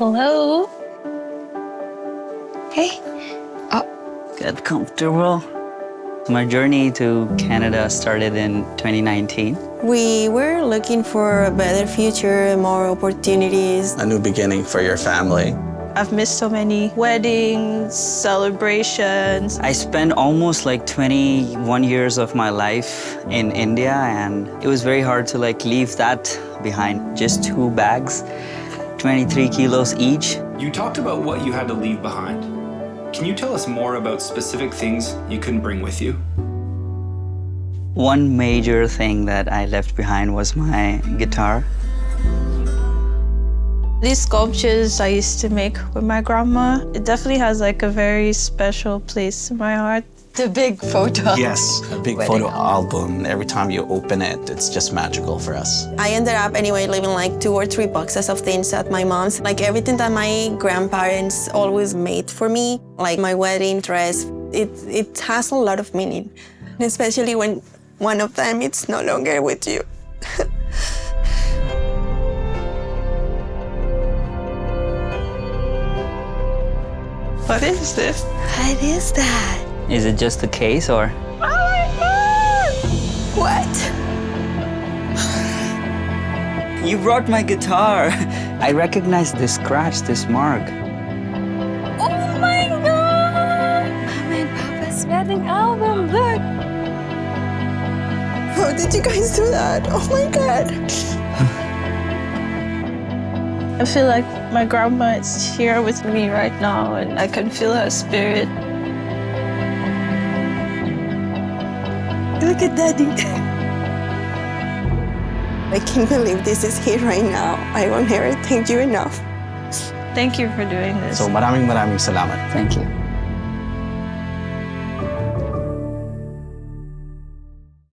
Hello. Hey. Get comfortable. My journey to Canada started in 2019. We were looking for a better future, more opportunities. A new beginning for your family. I've missed so many weddings, celebrations. I spent almost like 21 years of my life in India, and it was very hard to leave that behind. Just 2 bags, 23 kilos each. You talked about what you had to leave behind. Can you tell us more about specific things you couldn't bring with you? One major thing that I left behind was my guitar. These sculptures I used to make with my grandma, it definitely has a very special place in my heart. The big photo. Yes, a big photo album. Every time you open it, it's just magical for us. I ended up anyway leaving 2 or 3 boxes of things at my mom's. Everything that my grandparents always made for me, like my wedding dress, it has a lot of meaning. Especially when one of them is no longer with you. What is this? What is that? Is it just a case or? Oh my God! What? You brought my guitar. I recognize this scratch, this mark. Oh my God! Mom and Papa's wedding album, look! How did you guys do that? Oh my God! I feel like my grandma is here with me right now and I can feel her spirit. Look at Daddy. I can't believe this is here right now. I will never thank you enough. Thank you for doing this. So maraming salamat. Thank you.